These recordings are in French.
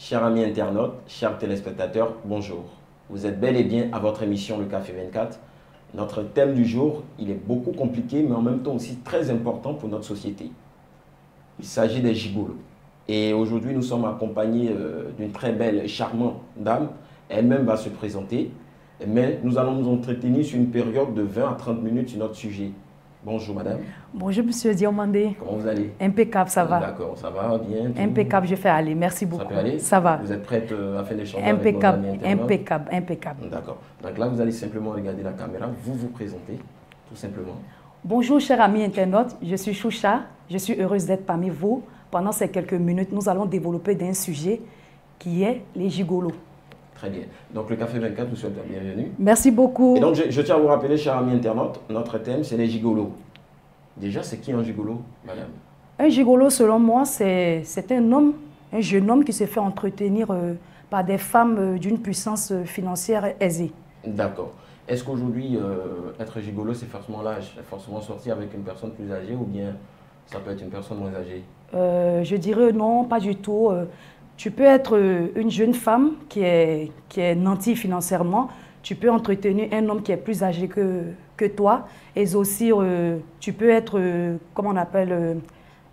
Chers amis internautes, chers téléspectateurs, bonjour. Vous êtes bel et bien à votre émission Le Café 24. Notre thème du jour, il est beaucoup compliqué, mais en même temps aussi très important pour notre société. Il s'agit des gigolos. Et aujourd'hui, nous sommes accompagnés d'une très belle et charmante dame. Elle-même va se présenter, mais nous allons nous entretenir sur une période de 20 à 30 minutes sur notre sujet. Bonjour madame. Bonjour monsieur Diomandé. Comment vous allez? Impeccable, ça va. D'accord, ça va bien. Impeccable, je fais aller. Merci beaucoup. Ça peut aller? Ça va. Vous êtes prête à faire des choses Impeccable, avec nos amis internautes? impeccable, impeccable. D'accord. Donc là, vous allez simplement regarder la caméra, vous présenter, tout simplement. Bonjour chers amis internautes, je suis Choucha. Je suis heureuse d'être parmi vous. Pendant ces quelques minutes, nous allons développer d'un sujet qui est les gigolos. Très bien. Donc le Café 24 vous souhaite la bienvenue. Merci beaucoup. Et donc je tiens à vous rappeler, chers amis internautes, notre thème c'est les gigolos. Déjà, c'est qui un gigolo, madame? Un gigolo, selon moi, c'est un homme, un jeune homme qui se fait entretenir par des femmes d'une puissance financière aisée. D'accord. Est-ce qu'aujourd'hui, être gigolo, c'est forcément l'âge? C'est forcément sortir avec une personne plus âgée ou bien ça peut être une personne moins âgée? Je dirais non, pas du tout. Tu peux être une jeune femme qui est nantie financièrement. Tu peux entretenir un homme qui est plus âgé que toi. Et aussi, tu peux être, comment on appelle,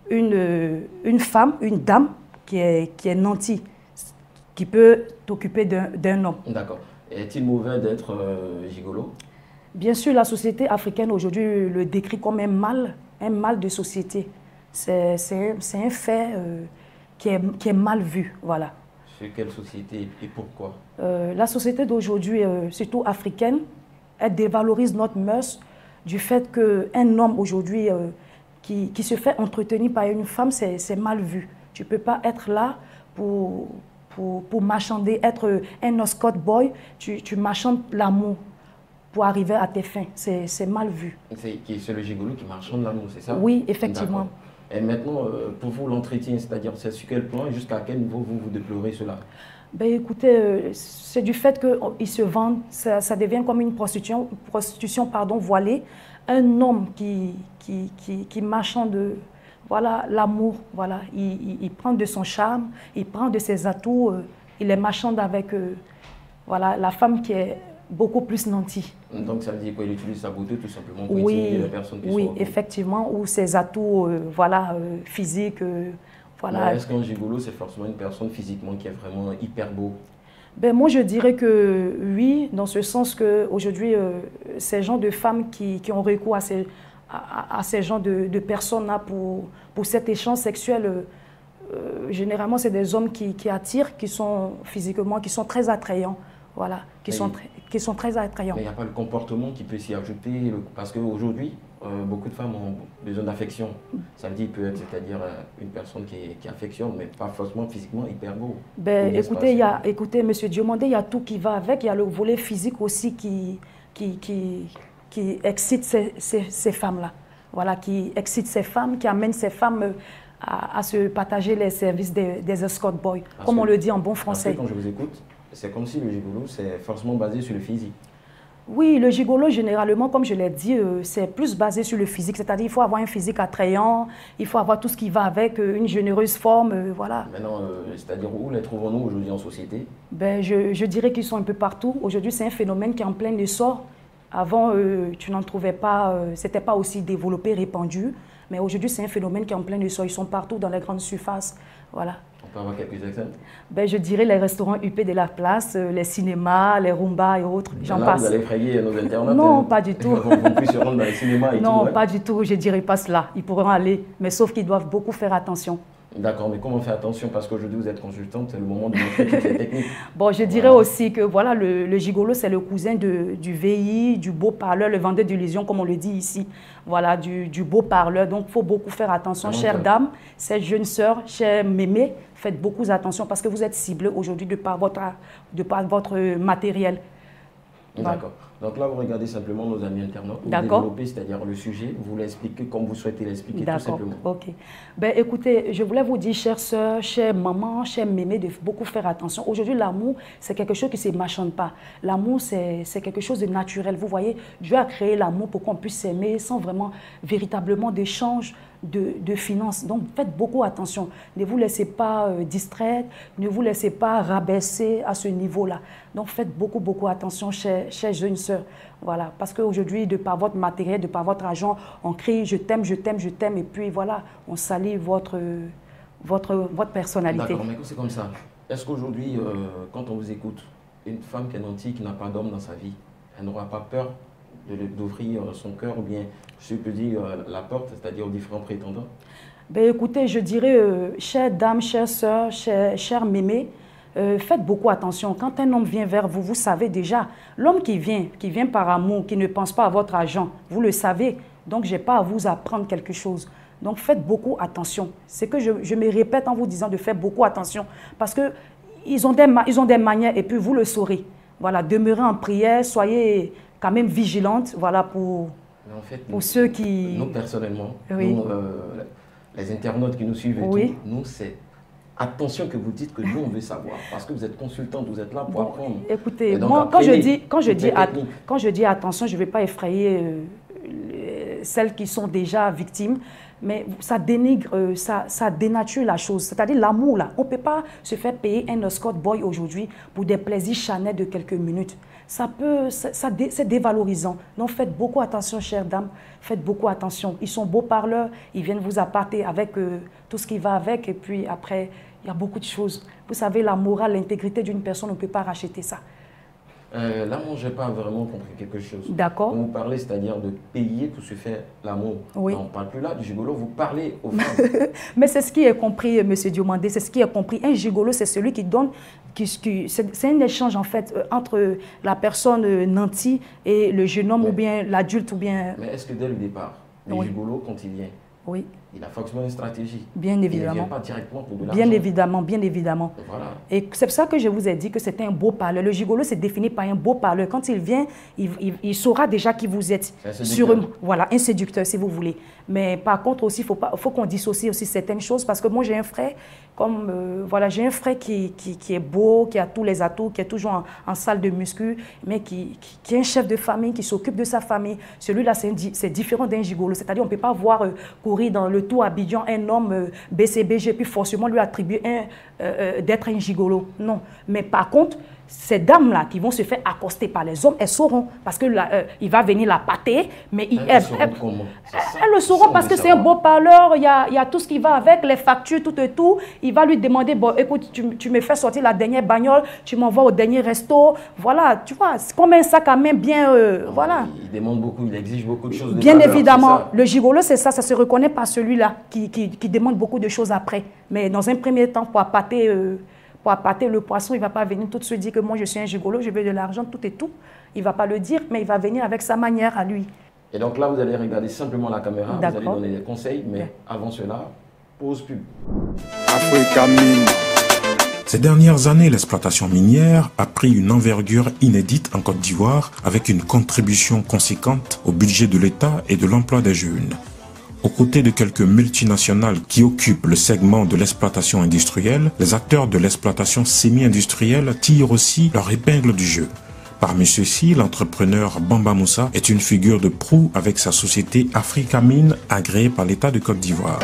une femme, une dame qui est nantie, qui peut t'occuper d'un homme. D'accord. Est-il mauvais d'être gigolo? Bien sûr, la société africaine aujourd'hui le décrit comme un mal de société. C'est un fait qui est mal vu, voilà. Sur quelle société et pourquoi? La société d'aujourd'hui, surtout africaine, elle dévalorise notre mœurs du fait qu'un homme aujourd'hui qui se fait entretenir par une femme, c'est mal vu. Tu ne peux pas être là pour marchander, être un escort boy, tu marchandes l'amour pour arriver à tes fins. C'est mal vu. C'est le gigolo qui marchande l'amour, c'est ça? Oui, effectivement. Et maintenant, pour vous, l'entretien, c'est-à-dire c'est sur quel plan et jusqu'à quel niveau vous déplorez cela? Ben, écoutez, c'est du fait qu'ils se vendent, ça devient comme une prostitution voilée. Un homme qui marchande voilà, l'amour, voilà, il prend de son charme, il prend de ses atouts, il les marchande avec voilà, la femme qui est beaucoup plus nantie. Donc ça veut dire qu'il utilise sa beauté tout simplement pour intimider les personnes qui sont oui, effectivement, ou ses atouts voilà, physiques. Voilà. Est-ce qu'un gigolo, c'est forcément une personne physiquement qui est vraiment hyper beau? Ben, moi, je dirais que oui, dans ce sens qu'aujourd'hui, ces gens de femmes qui ont recours à ces gens de personnes-là pour cet échange sexuel, généralement, c'est des hommes qui attirent, qui sont physiquement, qui sont très attrayants. Voilà, qui sont très attrayants. Mais il n'y a pas le comportement qui peut s'y ajouter, parce qu'aujourd'hui, beaucoup de femmes ont besoin d'affection. Ça veut dire c'est-à-dire une personne qui affectionne, mais pas forcément physiquement hyper beau. Ben, écoutez, monsieur Diomandé, il y a tout qui va avec. Il y a le volet physique aussi qui excite ces femmes-là. Voilà, qui excite ces femmes, qui amène ces femmes à se partager les services des escort boys, comme on le dit en bon français. Parce que quand je vous écoute, c'est comme si le gigolo, c'est forcément basé sur le physique. Oui, le gigolo, généralement, comme je l'ai dit, c'est plus basé sur le physique. C'est-à-dire qu'il faut avoir un physique attrayant, il faut avoir tout ce qui va avec, une généreuse forme, voilà. Maintenant, c'est-à-dire où les trouvons-nous aujourd'hui en société? Ben, je dirais qu'ils sont un peu partout. Aujourd'hui, c'est un phénomène qui est en plein essor. Avant, tu n'en trouvais pas, c'était pas aussi développé, répandu. Mais aujourd'hui, c'est un phénomène qui est en plein essor. Ils sont partout dans les grandes surfaces, voilà. On peut avoir quelques exemples? Ben, je dirais les restaurants huppés de la place, les cinémas, les rumbas et autres, j'en passe. Vous allez effrayer nos internautes? Non, pas du tout. Ils vont plus se rendre dans les cinémas et tout. Non, pas du tout, je ne dirais pas cela. Ils pourront aller, mais sauf qu'ils doivent beaucoup faire attention. D'accord, mais comment faire attention? Parce qu'aujourd'hui, vous êtes consultante, c'est le moment de montrer toutes les techniques. Bon, je dirais aussi que voilà, le gigolo, c'est le cousin du VI, du beau parleur, le vendeur d'illusions, comme on le dit ici. Voilà, du beau parleur. Donc, il faut beaucoup faire attention. Chères dames, ces jeunes sœurs, chères mémés, faites beaucoup attention parce que vous êtes ciblés aujourd'hui de par votre matériel. D'accord. Donc là, vous regardez simplement nos amis internautes, vous développez, c'est-à-dire le sujet, vous l'expliquez comme vous souhaitez l'expliquer, tout simplement. Ok. Ben, écoutez, je voulais vous dire, chères sœurs, chères mamans, chères mémés, de beaucoup faire attention. Aujourd'hui, l'amour, c'est quelque chose qui ne se marchande pas. L'amour, c'est quelque chose de naturel. Vous voyez, Dieu a créé l'amour pour qu'on puisse s'aimer sans vraiment, véritablement d'échange de finances. Donc, faites beaucoup attention. Ne vous laissez pas distraire, ne vous laissez pas rabaisser à ce niveau-là. Donc, faites beaucoup, beaucoup attention, chères jeunes sœurs. Voilà, parce qu'aujourd'hui, de par votre matériel, de par votre argent, on crie « je t'aime, je t'aime, je t'aime » et puis voilà, on salit votre personnalité. D'accord, mais c'est comme ça. Est-ce qu'aujourd'hui, quand on vous écoute, une femme qui est nantie, qui n'a pas d'homme dans sa vie, elle n'aura pas peur d'ouvrir son cœur ou bien, je peux dire, la porte, c'est-à-dire aux différents prétendants? Ben, écoutez, je dirais, chères dames, chères sœurs, chères mémés, faites beaucoup attention. Quand un homme vient vers vous, vous savez déjà, l'homme qui vient par amour, qui ne pense pas à votre argent, vous le savez. Donc, je n'ai pas à vous apprendre quelque chose. Donc, faites beaucoup attention. C'est que je me répète en vous disant de faire beaucoup attention. Parce qu'ils ont des manières et puis vous le saurez. Voilà, demeurez en prière, soyez quand même vigilante, voilà, pour ceux qui... Nous, personnellement, oui. nous, les internautes qui nous suivent, et oui. tout, nous, c'est attention que vous dites que nous, on veut savoir. Parce que vous êtes consultante, vous êtes là pour apprendre. Écoutez, moi, quand je dis attention, je ne vais pas effrayer celles qui sont déjà victimes, mais ça dénigre, ça dénature la chose. C'est-à-dire l'amour, là. On ne peut pas se faire payer un escort boy aujourd'hui pour des plaisirs charnels de quelques minutes. C'est dévalorisant. Donc faites beaucoup attention, chères dames. Faites beaucoup attention. Ils sont beaux parleurs. Ils viennent vous appâter avec tout ce qui va avec. Et puis après, il y a beaucoup de choses. Vous savez, la morale, l'intégrité d'une personne, on ne peut pas racheter ça. Là, moi, je n'ai pas vraiment compris quelque chose. D'accord. Quand vous parlez, c'est-à-dire de payer pour se faire l'amour. Oui. On ne parle plus là du gigolo, vous parlez aux femmes. Mais c'est ce qui est compris, M. Diomandé, c'est ce qui est compris. Un gigolo, c'est celui qui donne, c'est un échange en fait entre la personne nantie et le jeune homme ou bien l'adulte ou bien... Mais est-ce que dès le départ, le gigolo, quand il vient, oui. il a forcément une stratégie? Bien évidemment. Il ne vient pas directement pour de l'argent. Bien évidemment, bien évidemment. Voilà. Et c'est pour ça que je vous ai dit que c'était un beau parleur. Le gigolo, c'est défini par un beau parleur. Quand il vient, il saura déjà qui vous êtes. Voilà, un séducteur, si vous voulez. Mais par contre aussi, il faut qu'on dissocie aussi certaines choses parce que moi, j'ai un frère, voilà, j'ai un frère qui est beau, qui a tous les atouts, qui est toujours en salle de muscu, mais qui est un chef de famille, qui s'occupe de sa famille. Celui-là, c'est différent d'un gigolo. C'est-à-dire, on ne peut pas voir courir dans le tout Abidjan un homme BCBG, puis forcément lui attribuer d'être un gigolo. Non. Mais par contre, ces dames-là qui vont se faire accoster par les hommes, elles sauront. Parce que il va venir la pâter, mais elles le sauront parce que c'est un beau parleur, il y a tout ce qui va avec, les factures, tout et tout. Il va lui demander, bon, écoute, tu me fais sortir la dernière bagnole, tu m'envoies au dernier resto. Voilà, tu vois, c'est comme un sac à main bien, voilà. Il demande beaucoup, il exige beaucoup de choses. Bien évidemment, le gigolo, c'est ça se reconnaît par celui-là qui demande beaucoup de choses après. Mais dans un premier temps, pour appâter le poisson, il ne va pas venir tout de suite dire que moi je suis un gigolo, je veux de l'argent, tout et tout. Il ne va pas le dire, mais il va venir avec sa manière à lui. Et donc là, vous allez regarder simplement la caméra, vous allez donner des conseils, mais avant cela, pause pub. Africa Mine. Ces dernières années, l'exploitation minière a pris une envergure inédite en Côte d'Ivoire avec une contribution conséquente au budget de l'État et de l'emploi des jeunes. Aux côtés de quelques multinationales qui occupent le segment de l'exploitation industrielle, les acteurs de l'exploitation semi-industrielle tirent aussi leur épingle du jeu. Parmi ceux-ci, l'entrepreneur Bamba Moussa est une figure de proue avec sa société Africa Mine agréée par l'État de Côte d'Ivoire.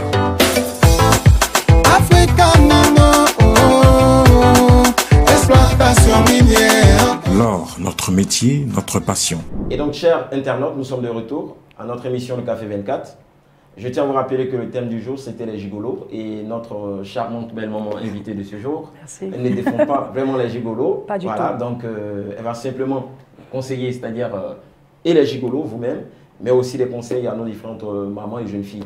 Exploitation minière. L'or, notre métier, notre passion. Et donc, chers internautes, nous sommes de retour à notre émission Le Café 24. Je tiens à vous rappeler que le thème du jour, c'était les gigolos. Et notre charmante belle maman invitée de ce jour, elle ne défend pas vraiment les gigolos. Pas du tout. Donc, elle va simplement conseiller, c'est-à-dire et les gigolos, vous-même, mais aussi des conseils à nos différentes mamans et jeunes filles.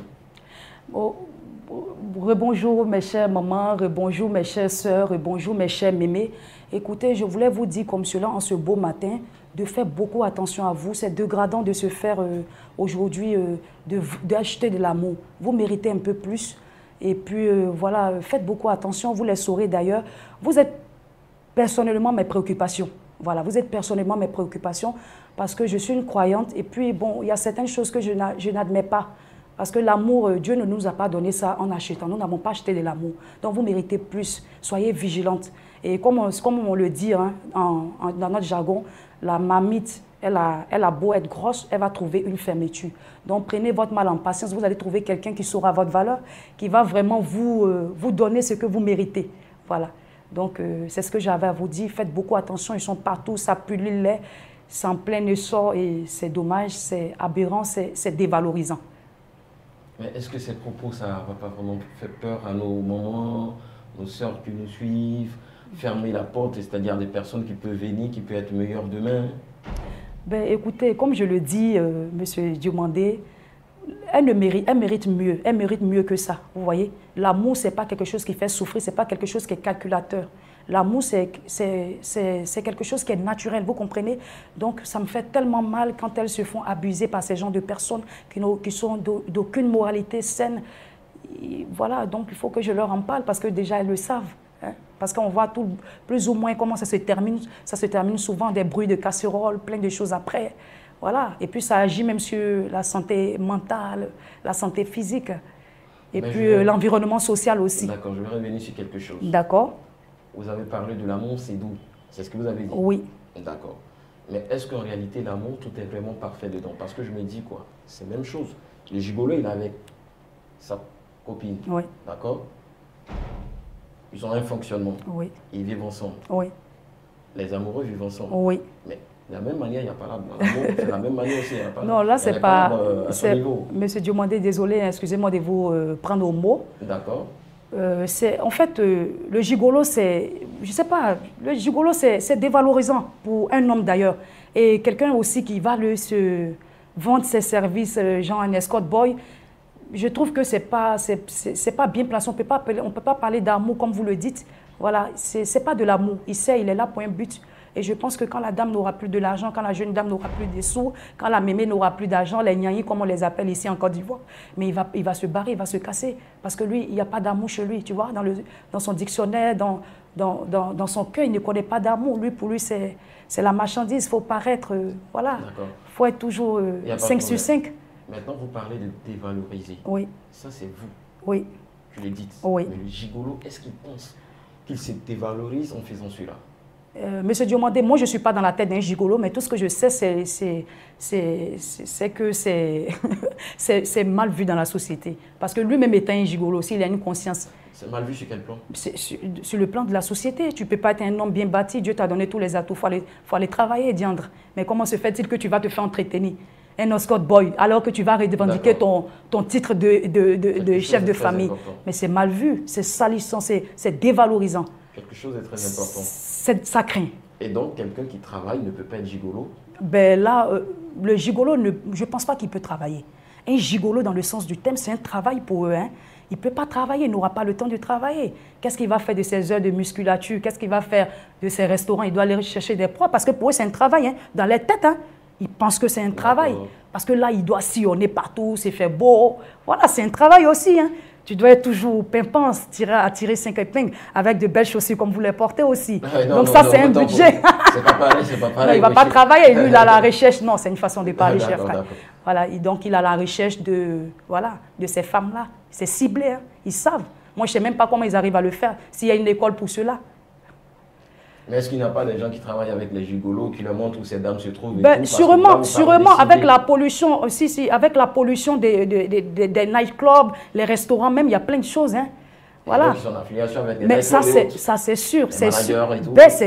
Rebonjour mes chères mamans, rebonjour mes chères sœurs, rebonjour mes chers mémés. Écoutez, je voulais vous dire comme cela en ce beau matin, de faire beaucoup attention à vous. C'est dégradant de se faire aujourd'hui, d'acheter de l'amour. Vous méritez un peu plus. Et puis voilà, faites beaucoup attention, vous les saurez d'ailleurs. Vous êtes personnellement mes préoccupations. Voilà, vous êtes personnellement mes préoccupations parce que je suis une croyante. Et puis bon, il y a certaines choses que je n'admets pas. Parce que l'amour, Dieu ne nous a pas donné ça en achetant. Nous n'avons pas acheté de l'amour. Donc vous méritez plus. Soyez vigilantes. Et comme on le dit hein, dans notre jargon, la marmite elle a beau être grosse, elle va trouver une fermeture. Donc prenez votre mal en patience, vous allez trouver quelqu'un qui saura votre valeur, qui va vraiment vous donner ce que vous méritez. Voilà. Donc c'est ce que j'avais à vous dire. Faites beaucoup attention, ils sont partout, ça pue le lait, c'est en plein essor et c'est dommage, c'est aberrant, c'est dévalorisant. Mais est-ce que ces propos, ça ne va pas vraiment faire peur à nos mamans, nos sœurs qui nous suivent, fermer la porte, c'est-à-dire des personnes qui peuvent venir, qui peuvent être meilleures demain? Ben, écoutez, comme je le dis, Monsieur Diomandé, elle mérite mieux que ça, vous voyez. L'amour, ce n'est pas quelque chose qui fait souffrir, ce n'est pas quelque chose qui est calculateur. L'amour, c'est quelque chose qui est naturel, vous comprenez? Donc, ça me fait tellement mal quand elles se font abuser par ces genres de personnes qui sont d'aucune moralité saine. Et voilà, donc il faut que je leur en parle parce que déjà, elles le savent. Hein? Parce qu'on voit plus ou moins comment ça se termine. Ça se termine souvent des bruits de casseroles, plein de choses après. Voilà. Et puis, ça agit même sur la santé mentale, la santé physique. Et puis, l'environnement social aussi. D'accord, je vais revenir sur quelque chose. D'accord. Vous avez parlé de l'amour, c'est doux. C'est ce que vous avez dit? Oui. D'accord. Mais est-ce qu'en réalité, l'amour, tout est vraiment parfait dedans? Parce que je me dis quoi? C'est la même chose. Le gigolo, il est avec sa copine. Oui. D'accord? Ils ont un fonctionnement. Oui. Ils vivent ensemble. Oui. Les amoureux vivent ensemble. Oui. Mais de la même manière, il n'y a pas là. L'amour, c'est la même manière aussi. Non, là, c'est pas. Monsieur Diomandé, désolé, excusez-moi de vous prendre au mot. D'accord. En fait, le gigolo, c'est, je sais pas, le gigolo, c'est dévalorisant pour un homme d'ailleurs. Et quelqu'un aussi qui va se vendre ses services, genre un escort boy, je trouve que c'est pas bien placé. On peut pas parler d'amour comme vous le dites. Voilà, c'est pas de l'amour. Il est là pour un but. Et je pense que quand la dame n'aura plus de l'argent, quand la jeune dame n'aura plus de sous, quand la mémé n'aura plus d'argent, les gnangnis, comme on les appelle ici en Côte d'Ivoire, mais il va se barrer, il va se casser. Parce que lui, il n'y a pas d'amour chez lui, tu vois. Dans son dictionnaire, dans son cœur, il ne connaît pas d'amour. Pour lui, c'est la marchandise. Il faut paraître, voilà. Il faut être toujours 5 sur 5. Maintenant, vous parlez de dévaloriser. Oui. Ça, c'est vous. Oui. Je le dites. Oui. Mais le gigolo, est-ce qu'il pense qu'il se dévalorise en faisant cela? Monsieur Diomandé, moi je ne suis pas dans la tête d'un gigolo, mais tout ce que je sais, c'est que c'est mal vu dans la société. Parce que lui-même étant un gigolo aussi, il a une conscience. C'est mal vu sur quel plan? Sur le plan de la société. Tu ne peux pas être un homme bien bâti, Dieu t'a donné tous les atouts, il faut aller travailler, diandre. Mais comment se fait-il que tu vas te faire entretenir un escort boy, alors que tu vas revendiquer ton titre de chef de famille? Mais c'est mal vu, c'est salissant, c'est dévalorisant. Quelque chose de très important. Ça craint. Et donc, quelqu'un qui travaille ne peut pas être gigolo? Ben là, le gigolo, je ne pense pas qu'il peut travailler. Un gigolo, dans le sens du thème, c'est un travail pour eux. Hein. Il ne peut pas travailler, il n'aura pas le temps de travailler. Qu'est-ce qu'il va faire de ses heures de musculature? Qu'est-ce qu'il va faire de ses restaurants? Il doit aller chercher des proies parce que pour eux, c'est un travail. Hein. Dans leur tête, hein, ils pensent que c'est un travail. Parce que là, il doit sillonner partout, c'est fait beau. Voilà, c'est un travail aussi. Hein. Tu dois être toujours pimpant, à tirer 5 épingles avec de belles chaussures comme vous les portez aussi. Donc ça, c'est un budget. C'est pas pareil, c'est pas pareil. Non, il ne va pas travailler, lui, il a la recherche. Non, c'est une façon de parler, cher frère. Voilà, et donc il a la recherche de ces femmes-là. C'est ciblé, hein. Ils savent. Moi, je ne sais même pas comment ils arrivent à le faire, s'il y a une école pour cela. Mais est-ce qu'il n'y a pas des gens qui travaillent avec les gigolos, qui leur montrent où ces dames se trouvent? Sûrement, avec la pollution, avec la pollution des nightclubs, les restaurants même, il y a plein de choses. Hein. Voilà. Ils sont en affiliation avec des mais ça, c'est sûr. C'est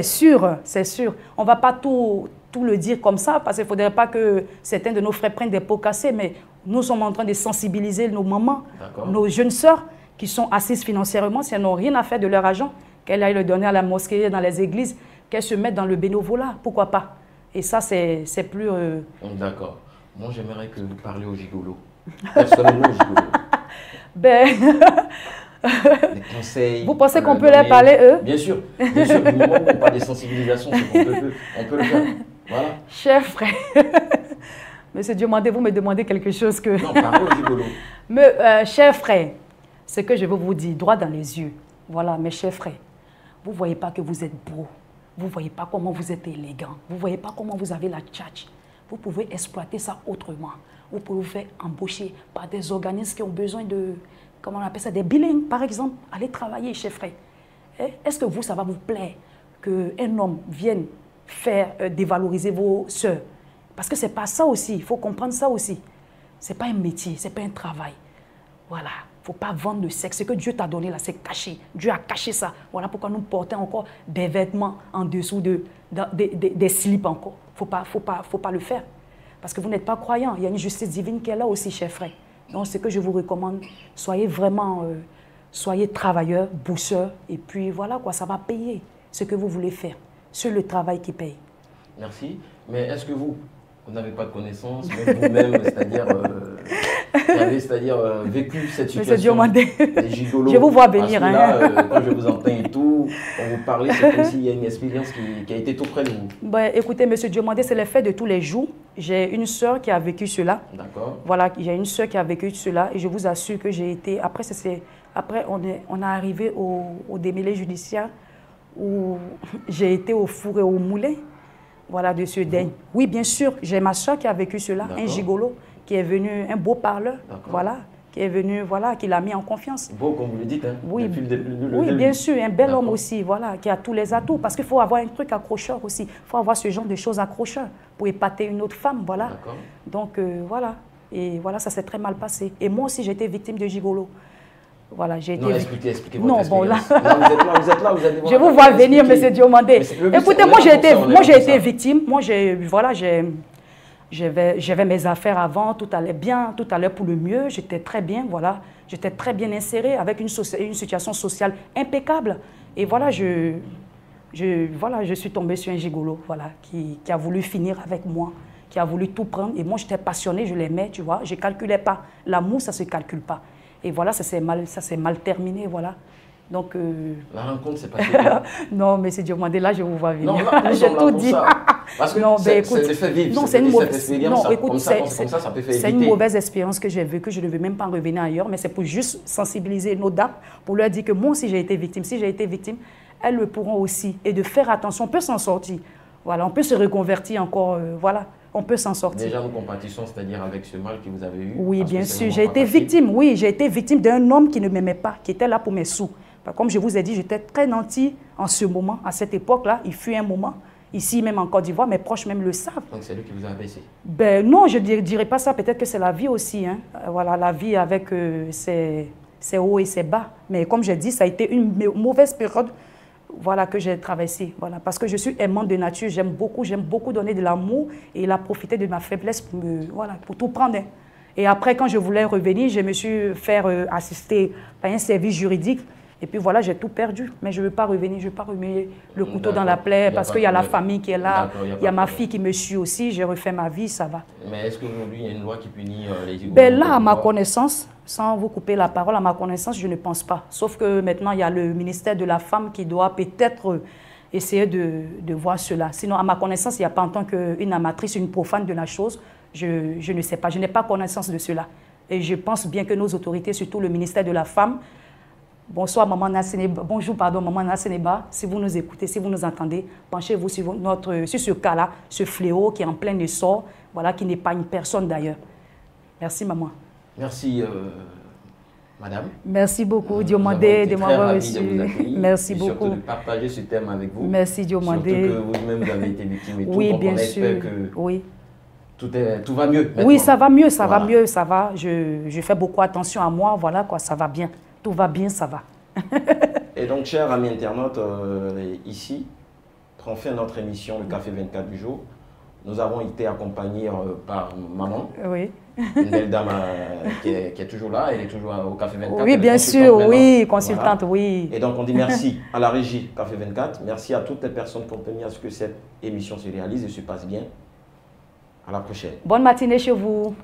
sûr. On ne va pas tout le dire comme ça, parce qu'il ne faudrait pas que certains de nos frères prennent des pots cassés, mais nous sommes en train de sensibiliser nos mamans, nos jeunes sœurs, qui sont assises financièrement, si elles n'ont rien à faire de leur argent, qu'elles aillent le donner à la mosquée, dans les églises, qu'elles se mettent dans le bénévolat, pourquoi pas. Et ça, c'est plus... D'accord. Moi, j'aimerais que vous parliez aux gigolos. Personnellement, aux gigolos. Des conseils. Vous pensez qu'on peut leur parler, eux? Bien sûr. Du moment où on parle de sensibilisation, c'est qu'on peut le faire. Voilà. Cher frère, Monsieur Diomandé, vous me demandez quelque chose que... Non, parlez aux gigolos. Mais, cher frère, ce que je veux vous dire, droit dans les yeux. Voilà, mes chers frères. Vous ne voyez pas que vous êtes beau. Vous ne voyez pas comment vous êtes élégant. Vous ne voyez pas comment vous avez la tchatch. Vous pouvez exploiter ça autrement. Vous pouvez vous faire embaucher par des organismes qui ont besoin de, comment on appelle ça, des bilingues, par exemple. Allez travailler, chers frères. Est-ce que vous, ça va vous plaire qu'un homme vienne faire dévaloriser vos sœurs? Parce que ce n'est pas ça aussi, il faut comprendre ça aussi. Ce n'est pas un métier, ce n'est pas un travail. Voilà, il ne faut pas vendre le sexe. Ce que Dieu t'a donné là, c'est caché. Dieu a caché ça. Voilà pourquoi nous portons encore des vêtements en dessous des slips encore. Il ne faut pas le faire. Parce que vous n'êtes pas croyant. Il y a une justice divine qui est là aussi, chers frères. Donc, ce que je vous recommande, soyez vraiment, soyez travailleurs, bosseurs. Et puis voilà, quoi, ça va payer ce que vous voulez faire. C'est le travail qui paye. Merci. Mais est-ce que vous n'avez pas de connaissances, même vous-même, c'est-à-dire vécu cette situation des gigolos? Je vous vois venir. Parce que là, quand je vous entends et tout, quand vous parlez, c'est comme s'il y a une expérience qui a été tout près de vous. Ben, écoutez, M. Diomandé, c'est le fait de tous les jours. J'ai une sœur qui a vécu cela. D'accord. Voilà, j'ai une sœur qui a vécu cela et je vous assure que j'ai été... Après, on est arrivé au démêlé judiciaire où j'ai été au four et au moulin. Voilà, de ce daigne. Oui, bien sûr, j'ai ma soeur qui a vécu cela, un gigolo, qui est venu, un beau parleur, voilà, qui est venu, voilà, qui l'a mis en confiance. Beau, comme vous le dites, hein, oui, depuis bien sûr, un bel homme aussi, voilà, qui a tous les atouts, parce qu'il faut avoir un truc accrocheur aussi, il faut avoir ce genre de choses accrocheurs pour épater une autre femme, voilà. Donc, voilà, et voilà, ça s'est très mal passé. Et moi aussi, j'ai été victime de gigolo. Voilà, j'ai été... Non, expliquez votre non, bon, là... vous êtes là, vous allez voir. Je vous vois venir, M. Diomandé. Écoutez, moi, j'ai été victime. Moi, voilà, j'avais mes affaires avant, tout allait bien, tout allait pour le mieux. J'étais très bien, voilà. J'étais très bien insérée avec une situation sociale impeccable. Et voilà, je suis tombée sur un gigolo, voilà, qui a voulu finir avec moi, qui a voulu tout prendre. Et moi, j'étais passionnée, je l'aimais, tu vois. Je ne calculais pas. L'amour, ça ne se calcule pas. Et voilà, ça s'est mal terminé, voilà. Donc... La rencontre, c'est pas bien. Non, mais c'est Diomandé, là, je vous vois venir. Non, là, j'ai tout dit. Parce que c'est des faits vifs. Non, c'est une mauvaise expérience. Non, écoute, ça peut faire c'est une mauvaise expérience que j'ai vécue. Je ne veux même pas en revenir ailleurs, mais c'est pour juste sensibiliser nos dames, pour leur dire que moi aussi, j'ai été victime. Si j'ai été victime, elles le pourront aussi. Et de faire attention, on peut s'en sortir. Voilà, on peut se reconvertir encore, voilà. On peut s'en sortir. Déjà, nous compatissons, c'est-à-dire avec ce mal que vous avez eu. Oui, bien sûr. J'ai été victime, oui. J'ai été victime d'un homme qui ne m'aimait pas, qui était là pour mes sous. Comme je vous ai dit, j'étais très nantie en ce moment, à cette époque-là. Il fut un moment, ici même en Côte d'Ivoire, mes proches même le savent. Donc c'est lui qui vous a abaissé? Ben non, je ne dirais pas ça. Peut-être que c'est la vie aussi. Hein. Voilà, la vie avec ses hauts et ses bas. Mais comme j'ai dit, ça a été une mauvaise période. Voilà, que j'ai traversé. Voilà, parce que je suis aimante de nature, j'aime beaucoup donner de l'amour et il a profité de ma faiblesse pour tout prendre. Hein. Et après, quand je voulais revenir, je me suis fait assister par un service juridique. Et puis voilà, j'ai tout perdu. Mais je ne veux pas revenir, je ne veux pas remettre le couteau dans la plaie parce qu'il y a la famille qui est là. Il y a ma fille qui me suit aussi, j'ai refait ma vie, ça va. Mais est-ce qu'aujourd'hui, il y a une loi qui punit les gigolos? Ben là, à ma connaissance, sans vous couper la parole, à ma connaissance, je ne pense pas. Sauf que maintenant, il y a le ministère de la Femme qui doit peut-être essayer de voir cela. Sinon, à ma connaissance, il n'y a pas en tant qu'une amatrice, une profane de la chose. Je ne sais pas, je n'ai pas connaissance de cela. Et je pense bien que nos autorités, surtout le ministère de la Femme, bonsoir Maman Nasseneba, bonjour pardon Maman Nasseneba, si vous nous écoutez, si vous nous entendez, penchez-vous sur ce cas-là, ce fléau qui est en plein essor, voilà, qui n'est pas une personne d'ailleurs. Merci maman. Merci madame. Merci beaucoup Diomandé de m'avoir reçu. Merci beaucoup. Surtout de partager ce thème avec vous. Merci Diomandé. Surtout que vous-même vous avez été victime et tout. Oui, donc bien on sûr. espère que oui. Tout va mieux maintenant. Oui, ça va mieux, ça va mieux, ça va. Je fais beaucoup attention à moi, voilà quoi, ça va bien. Tout va bien, ça va. Et donc, chers amis internautes, ici, pour faire notre émission, le Café 24 du jour, nous avons été accompagnés par maman, oui. Une belle dame qui est toujours là, elle est toujours au Café 24. Oui, bien sûr, oui, consultante, voilà. Oui. Et donc, on dit merci à la régie Café 24, merci à toutes les personnes qui ont permis à ce que cette émission se réalise et se passe bien. À la prochaine. Bonne matinée chez vous.